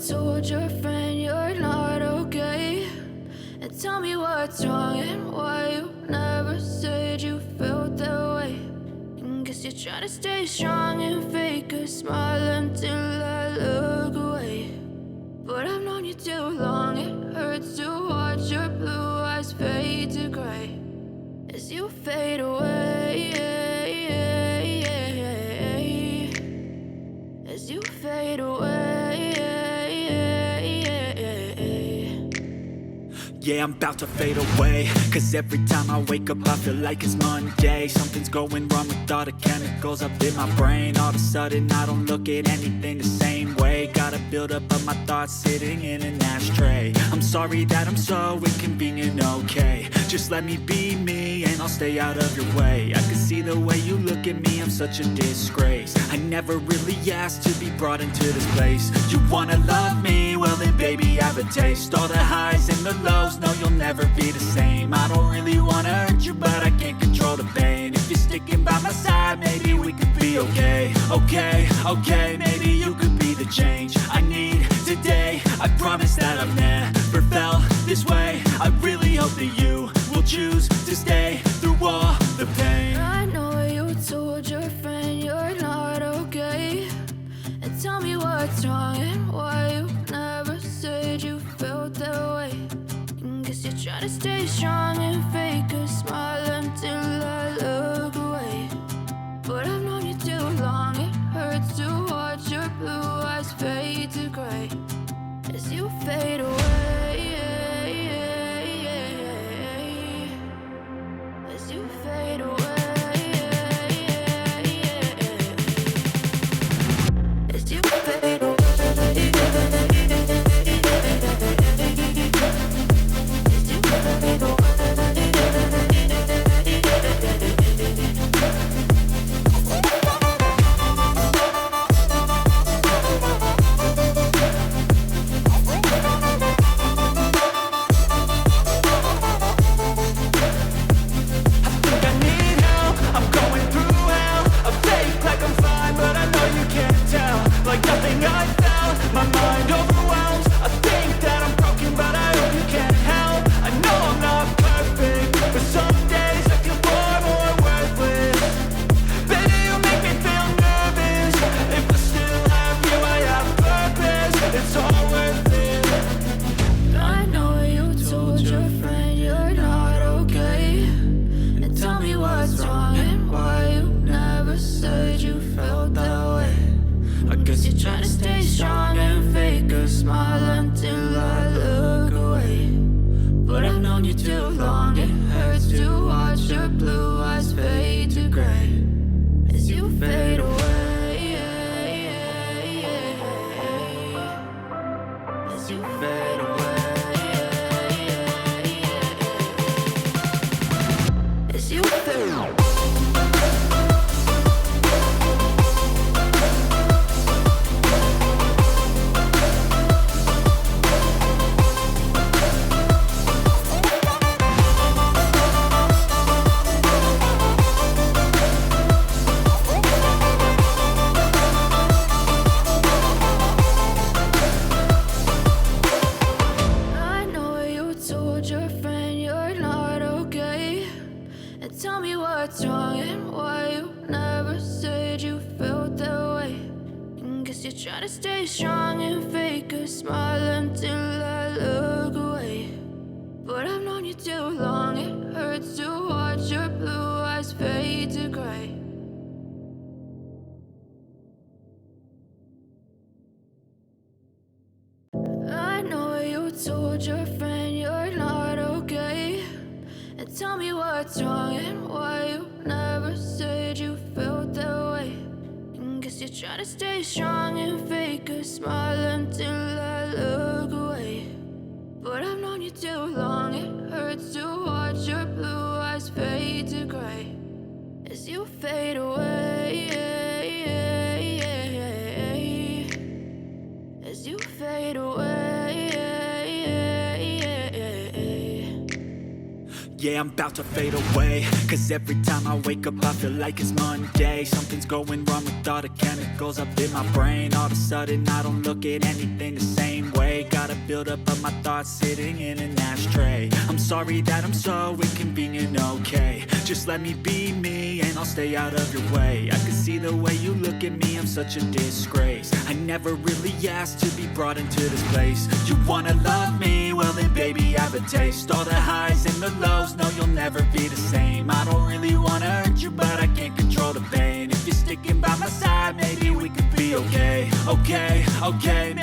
told your friend you're not okay? And tell me what's wrong and why you never said you felt that way. And guess you're trying to stay strong and fake a smile until I look away. But I've known you too long, it hurts to watch your blue eyes fade to gray as you fade away, as you fade away. Yeah, I'm about to fade away, cause every time I wake up I feel like it's Monday. Something's going wrong with all the chemicals up in my brain. All of a sudden I don't look at anything the same way. Got a build up of my thoughts sitting in an ashtray. I'm sorry that I'm so inconvenient, okay? Just let me be me and I'll stay out of your way. I can see the way you look at me, I'm such a disgrace. I never really asked to be brought into this place. You wanna love me? Well then baby, have a taste. All the highs and the lows, no, you'll never be the same. I don't really wanna hurt you, but I can't control the pain. If you're sticking by my side, maybe we could be okay. Okay, maybe you could be the change I need today. I promise that I've never felt this way. I really hope that you will choose to stay through all the pain. I know you told your friend you're not okay. And tell me what's wrong and why you never said you felt that way. And guess you're trying to stay strong and fake a smile until I look away. But I've known you too long, it hurts to watch your blue eyes fade to gray as you fade away, as you fade away. As you fade away. I know you told your friend you're not okay. And tell me what's wrong and why you never said you felt that way. And guess you're trying to stay strong and fake a smile until I look away. But I've known you too long, it hurts to watch your blue eyes fade to gray as you fade away, as you fade away. yeah, I'm about to fade away. Cause every time I wake up I feel like it's Monday. Something's going wrong with all the chemicals up in my brain. All of a sudden I don't look at anything the same way. Gotta build up of my thoughts sitting in an ashtray. I'm sorry that I'm so inconvenient, okay. Just let me be me and I'll stay out of your way. I can see the way you look at me, I'm such a disgrace. I never really asked to be brought into this place. You wanna love me? Well then baby have a taste. All the highs and the lows, no you'll never be the same. I don't really wanna hurt you but I can't control the pain. If you're sticking by my side maybe we could be okay. Okay, okay,